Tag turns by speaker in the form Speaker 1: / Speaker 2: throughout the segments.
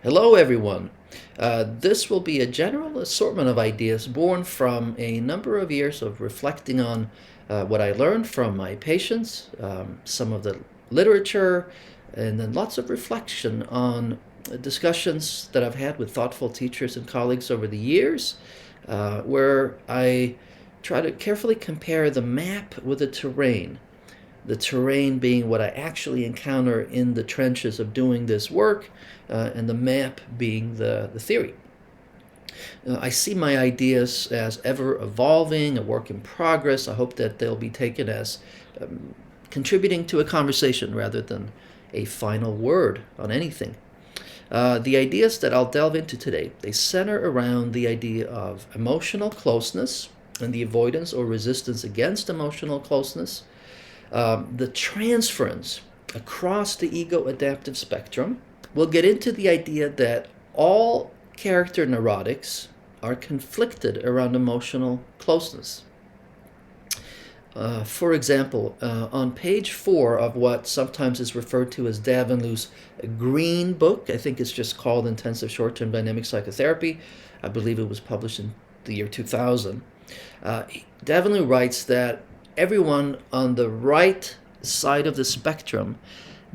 Speaker 1: Hello, everyone. This will be a general assortment of ideas born from a number of years of reflecting on what I learned from my patients, some of the literature, and then lots of reflection on discussions that I've had with thoughtful teachers and colleagues over the years, where I try to carefully compare the map with the terrain being what I actually encounter in the trenches of doing this work, and the map being the theory. I see my ideas as ever evolving, a work in progress. I hope that they'll be taken as contributing to a conversation rather than a final word on anything. The ideas that I'll delve into today, they center around the idea of emotional closeness and the avoidance or resistance against emotional closeness, the transference across the ego adaptive spectrum. We'll get into the idea that all character neurotics are conflicted around emotional closeness. For example, on page 4 of what sometimes is referred to as Davanloo's green book, I think it's just called Intensive Short-Term Dynamic Psychotherapy. I believe it was published in the year 2000. Davanloo writes that everyone on the right side of the spectrum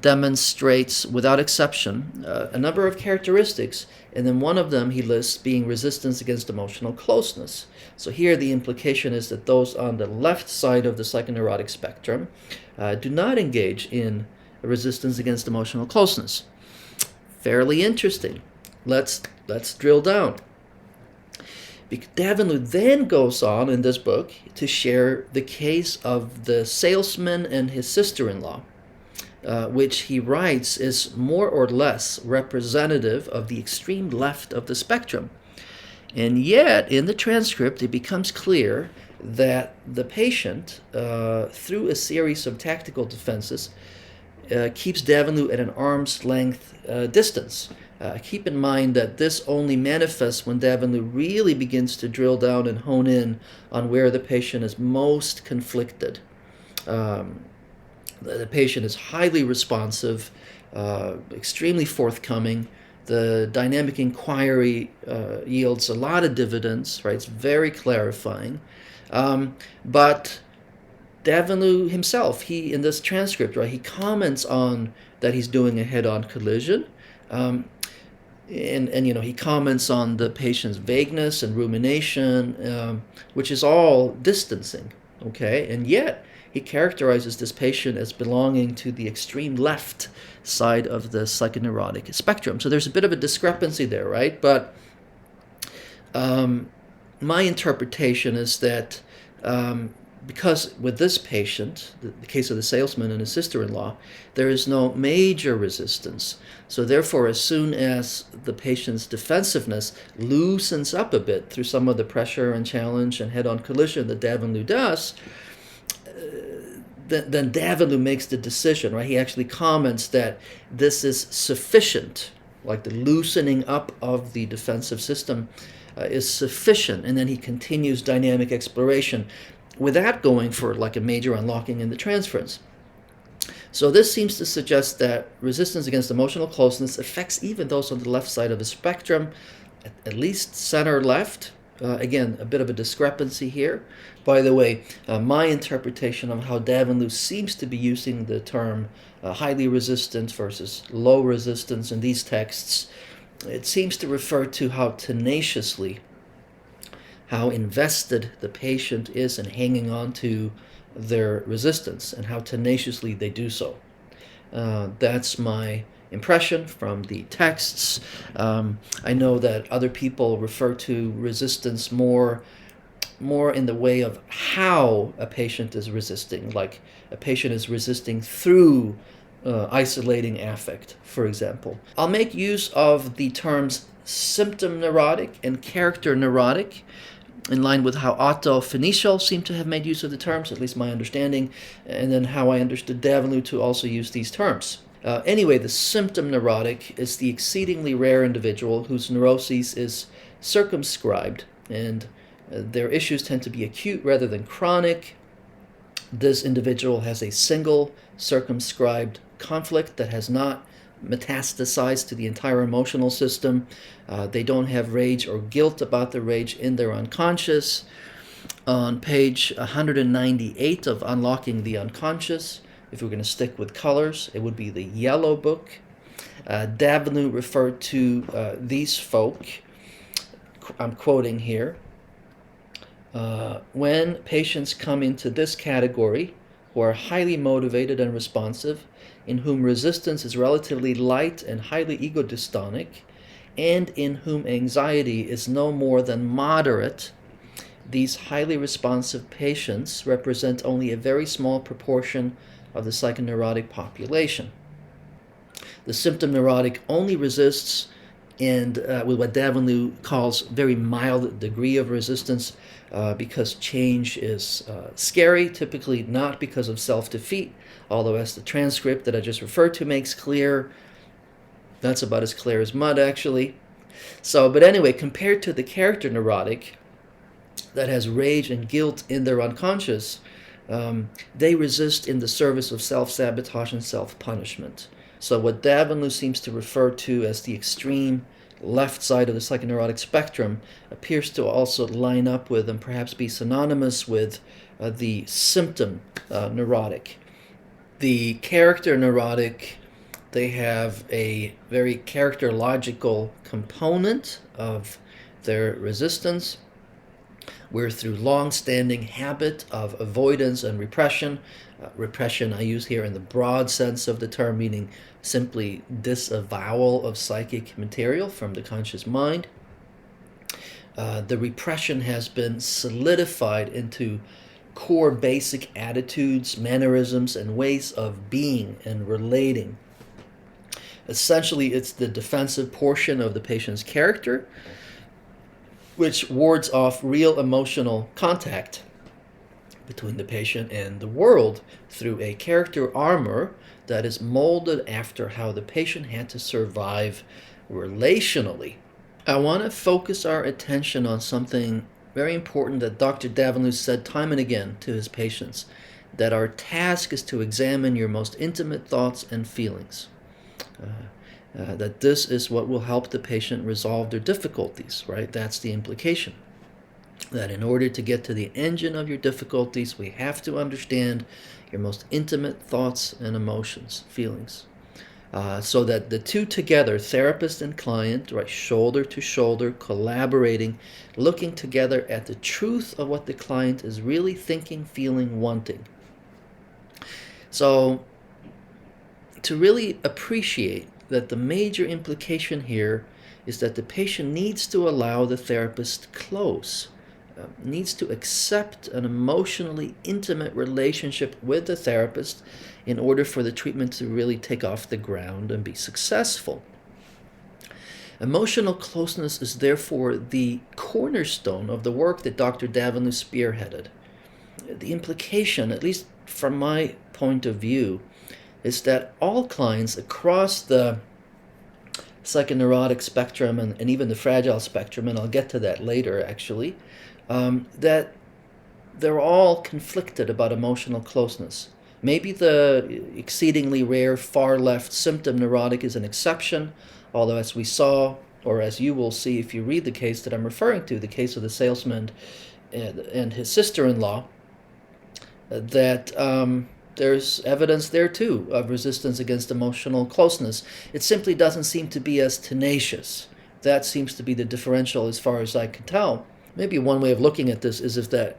Speaker 1: demonstrates, without exception, a number of characteristics, and then one of them he lists being resistance against emotional closeness. So here the implication is that those on the left side of the psychoneurotic spectrum do not engage in resistance against emotional closeness. Fairly interesting. Let's drill down. Davanloo then goes on in this book to share the case of the salesman and his sister-in-law, which he writes is more or less representative of the extreme left of the spectrum. And yet, in the transcript, it becomes clear that the patient, through a series of tactical defenses, keeps Davanloo at an arm's length distance. Keep in mind that this only manifests when Davanloo really begins to drill down and hone in on where the patient is most conflicted. The patient is highly responsive, extremely forthcoming. The dynamic inquiry yields a lot of dividends, right? It's very clarifying. But Davanloo himself, in this transcript, right, he comments on that he's doing a head-on collision. And he comments on the patient's vagueness and rumination, which is all distancing, okay? And yet, he characterizes this patient as belonging to the extreme left side of the psychoneurotic spectrum. So there's a bit of a discrepancy there, right? But my interpretation is that because with this patient, the case of the salesman and his sister-in-law, there is no major resistance. So therefore, as soon as the patient's defensiveness loosens up a bit through some of the pressure and challenge and head-on collision that Davanloo does, then Davanloo makes the decision, right? He actually comments that this is sufficient, like the loosening up of the defensive system is sufficient, and then he continues dynamic exploration without going for like a major unlocking in the transference. So this seems to suggest that resistance against emotional closeness affects even those on the left side of the spectrum, at least center left. Again, a bit of a discrepancy here. By the way, my interpretation of how Davanloo seems to be using the term highly resistant versus low resistance in these texts, it seems to refer to how tenaciously, how invested the patient is in hanging on to their resistance and how tenaciously they do so. That's my impression from the texts. I know that other people refer to resistance more in the way of how a patient is resisting, like a patient is resisting through isolating affect, for example. I'll make use of the terms symptom neurotic and character neurotic, in line with how Otto Phoenicia seemed to have made use of the terms, at least my understanding, and then how I understood Davanloo to also use these terms. Anyway, the symptom neurotic is the exceedingly rare individual whose neuroses is circumscribed, and their issues tend to be acute rather than chronic. This individual has a single circumscribed conflict that has not metastasized to the entire emotional system. They don't have rage or guilt about the rage in their unconscious. On page 198 of Unlocking the Unconscious, if we're going to stick with colors, it would be the yellow book. Davanloo referred to these folk, I'm quoting here, when patients come into this category, who are highly motivated and responsive, in whom resistance is relatively light and highly ego-dystonic, and in whom anxiety is no more than moderate, these highly responsive patients represent only a very small proportion of the psychoneurotic population. The symptom neurotic only resists, and with what Davanloo calls very mild degree of resistance, because change is scary, typically not because of self-defeat, although as the transcript that I just referred to makes clear, that's about as clear as mud, actually. So, but anyway, compared to the character neurotic that has rage and guilt in their unconscious, they resist in the service of self-sabotage and self-punishment. So what Davanloo seems to refer to as the extreme left side of the psychoneurotic spectrum appears to also line up with and perhaps be synonymous with the symptom neurotic. The character neurotic, they have a very characterological component of their resistance, where through long-standing habit of avoidance and repression, repression I use here in the broad sense of the term, meaning simply disavowal of psychic material from the conscious mind, the repression has been solidified into core basic attitudes, mannerisms, and ways of being and relating. Essentially, it's the defensive portion of the patient's character, which wards off real emotional contact between the patient and the world through a character armor that is molded after how the patient had to survive relationally. I want to focus our attention on something very important that Dr. Davanloo said time and again to his patients, that our task is to examine your most intimate thoughts and feelings. That this is what will help the patient resolve their difficulties, right? That's the implication. That in order to get to the engine of your difficulties, we have to understand your most intimate thoughts and emotions, feelings. So that the two together, therapist and client, right, shoulder to shoulder, collaborating, looking together at the truth of what the client is really thinking, feeling, wanting. So to really appreciate that the major implication here is that the patient needs to allow the therapist close, needs to accept an emotionally intimate relationship with the therapist in order for the treatment to really take off the ground and be successful. Emotional closeness is therefore the cornerstone of the work that Dr. Davanloo spearheaded. The implication, at least from my point of view, is that all clients across the psychoneurotic spectrum and even the fragile spectrum, and I'll get to that later actually, that they're all conflicted about emotional closeness. Maybe the exceedingly rare far left symptom neurotic is an exception, although as we saw, or as you will see if you read the case that I'm referring to, the case of the salesman and his sister-in-law, that there's evidence there too of resistance against emotional closeness. It simply doesn't seem to be as tenacious. That seems to be the differential as far as I can tell. Maybe one way of looking at this is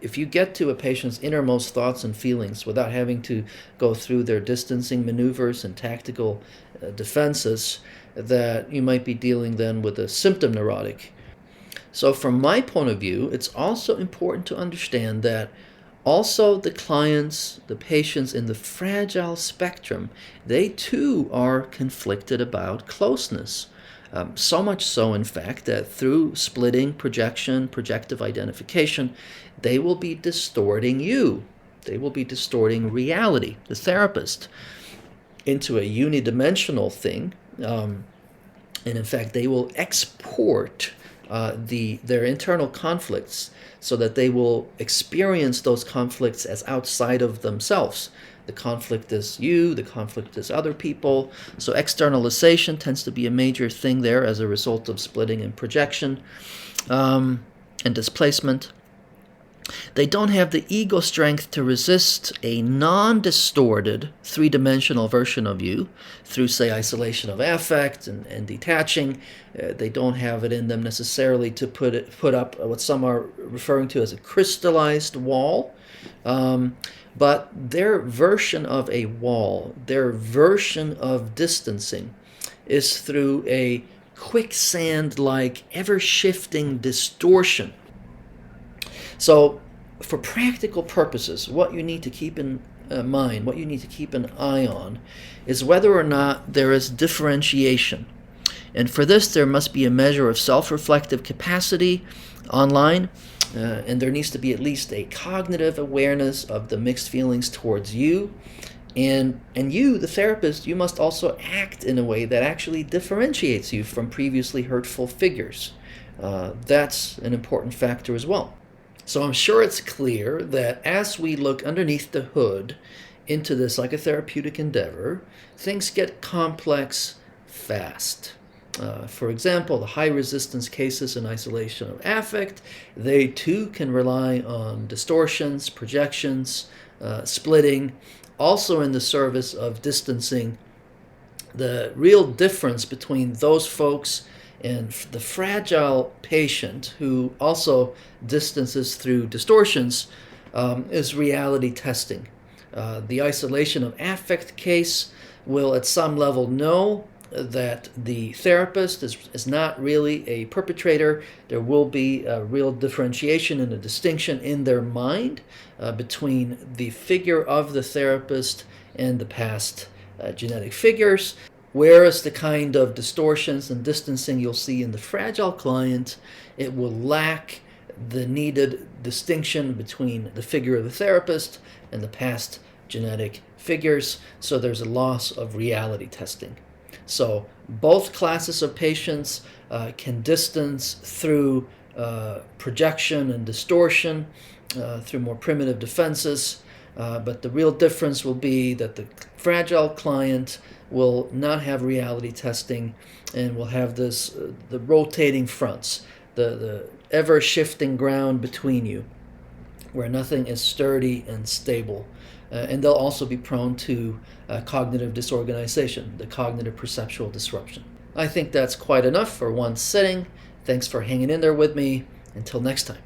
Speaker 1: if you get to a patient's innermost thoughts and feelings without having to go through their distancing maneuvers and tactical defenses, that you might be dealing then with a symptom neurotic. So from my point of view, it's also important to understand that also the clients, the patients in the fragile spectrum, they too are conflicted about closeness. So much so, in fact, that through splitting, projection, projective identification, they will be distorting you. They will be distorting reality, the therapist, into a unidimensional thing. And in fact, they will export their internal conflicts so that they will experience those conflicts as outside of themselves. The conflict is you, the conflict is other people. So externalization tends to be a major thing there as a result of splitting and projection and displacement. They don't have the ego strength to resist a non-distorted three-dimensional version of you through, say, isolation of affect and detaching. They don't have it in them necessarily to put up what some are referring to as a crystallized wall. But their version of a wall, their version of distancing, is through a quicksand-like, ever-shifting distortion. So for practical purposes, what you need to keep in mind, what you need to keep an eye on, is whether or not there is differentiation. And for this, there must be a measure of self-reflective capacity online, and there needs to be at least a cognitive awareness of the mixed feelings towards you. And you, the therapist, you must also act in a way that actually differentiates you from previously hurtful figures. That's an important factor as well. So I'm sure it's clear that as we look underneath the hood into this psychotherapeutic endeavor, things get complex fast. For example, the high resistance cases in isolation of affect, they too can rely on distortions, projections, splitting, also in the service of distancing. The real difference between those folks and the fragile patient who also distances through distortions is reality testing. The isolation of affect case will at some level know that the therapist is not really a perpetrator. There will be a real differentiation and a distinction in their mind between the figure of the therapist and the past genetic figures. Whereas the kind of distortions and distancing you'll see in the fragile client, it will lack the needed distinction between the figure of the therapist and the past genetic figures, so there's a loss of reality testing. So both classes of patients can distance through projection and distortion, through more primitive defenses, but the real difference will be that the fragile client will not have reality testing and will have this the rotating fronts, the ever-shifting ground between you, where nothing is sturdy and stable. And they'll also be prone to cognitive disorganization, the cognitive perceptual disruption. I think that's quite enough for one sitting. Thanks for hanging in there with me. Until next time.